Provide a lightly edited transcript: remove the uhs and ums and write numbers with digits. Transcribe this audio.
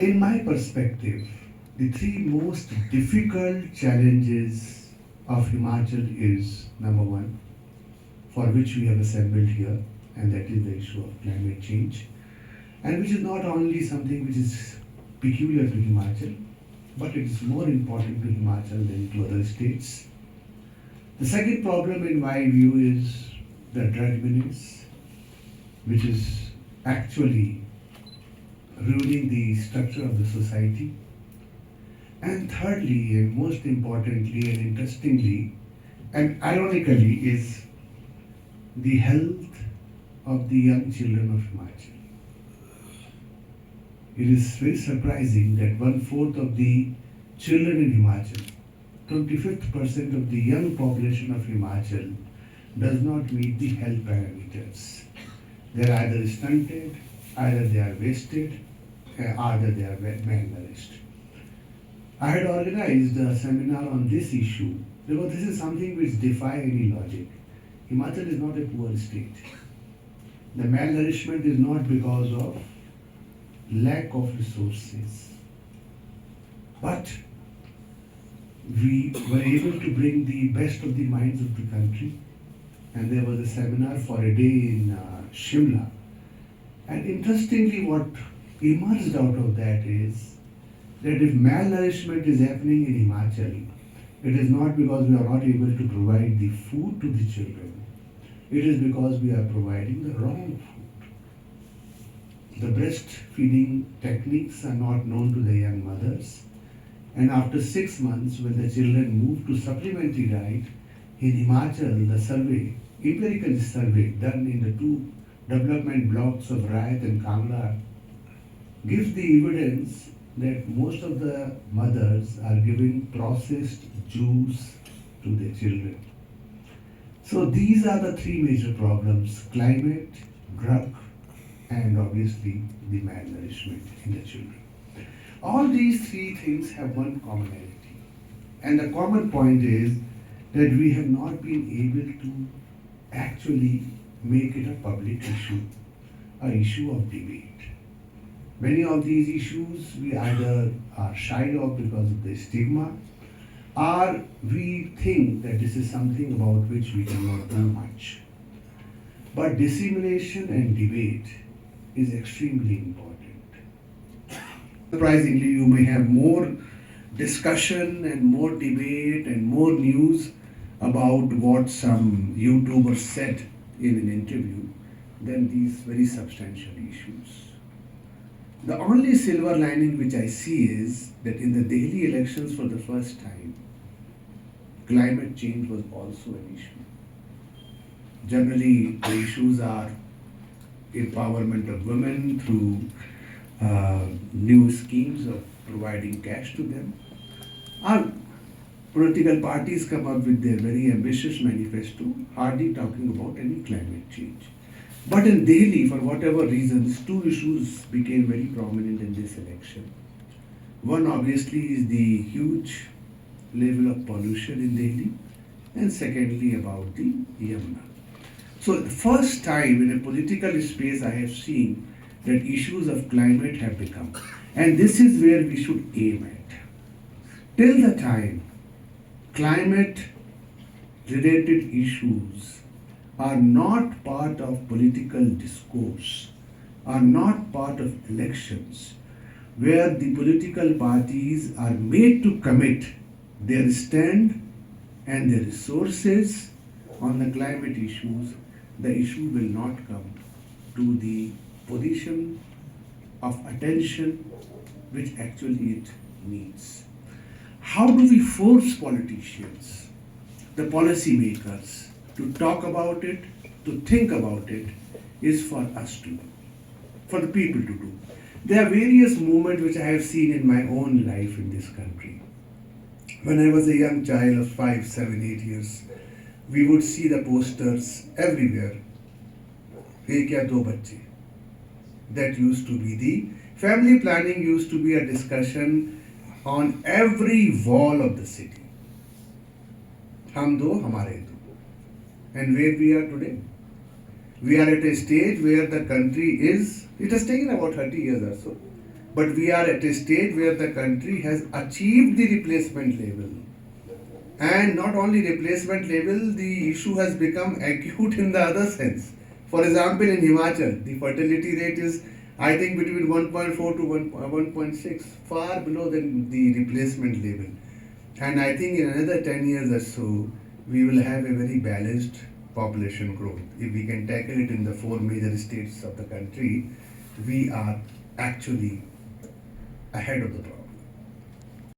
In my perspective, the three most difficult challenges of Himachal is number one, for which we have assembled here, and that is the issue of climate change, and which is not only something which is peculiar to Himachal, but it is more important to Himachal than to other states. The second problem, in my view, is the drug menace, which is actually ruining the structure of the society. And thirdly, and most importantly, and interestingly, and ironically, is the health of the young children of Himachal. It is very surprising that one fourth of the children in Himachal, 25th% of the young population of Himachal, does not meet the health parameters. They are either stunted, either they are wasted, either they are malnourished. I had organized a seminar on this issue because this is something which defies any logic. Himachal is not a poor state. The malnourishment is not because of lack of resources, but we were able to bring the best of the minds of the country, and there was a seminar for a day in Shimla. And interestingly, what emerged out of that is that if malnourishment is happening in Himachal, it is not because we are not able to provide the food to the children. It is because we are providing the wrong food. The breastfeeding techniques are not known to the young mothers. And after 6 months, when the children move to supplementary diet, in Himachal, the survey, empirical survey done in the two development blocks of Rayat and Kangra, gives the evidence that most of the mothers are giving processed juice to their children. So these are the three major problems: climate, drug, and obviously the malnourishment in the children. All these three things have one commonality. And the common point is that we have not been able to actually make it a public issue, an issue of debate. Many of these issues we either are shy of because of the stigma, or we think that this is something about which we cannot do much. But dissemination and debate is extremely important. Surprisingly, you may have more discussion and more debate and more news about what some YouTuber said in an interview than these very substantial issues. The only silver lining which I see is that in the Delhi elections for the first time, climate change was also an issue. Generally, the issues are empowerment of women through new schemes of providing cash to them. Our political parties come up with their very ambitious manifesto, hardly talking about any climate change. But in Delhi, for whatever reasons, two issues became very prominent in this election. One obviously is the huge level of pollution in Delhi, and secondly about the Yamuna. So the first time in a political space I have seen that issues of climate have become, and this is where we should aim at. Till the time climate related issues are not part of political discourse, are not part of elections, where the political parties are made to commit their stand and their resources on the climate issues, the issue will not come to the position of attention which actually it needs. How do we force politicians, the policymakers, to talk about it, to think about it, is for us to do, for the people to do. There are various movements which I have seen in my own life in this country. When I was a young child of 5, 7, 8 years, we would see the posters everywhere. एक या दो बच्चे. That used to be the family planning used to be a discussion on every wall of the city. हम दो हमारे दो. And where we are today? We are at a stage where the country is, it has taken about 30 years or so, But we are at a stage where the country has achieved the replacement level. And not only replacement level, the issue has become acute in the other sense. For example, in Himachal, the fertility rate is, I think, between 1.4 to 1.6, far below than the replacement level. And I think in another 10 years or so, we will have a very balanced population growth. If we can tackle it in the four major states of the country, we are actually ahead of the process.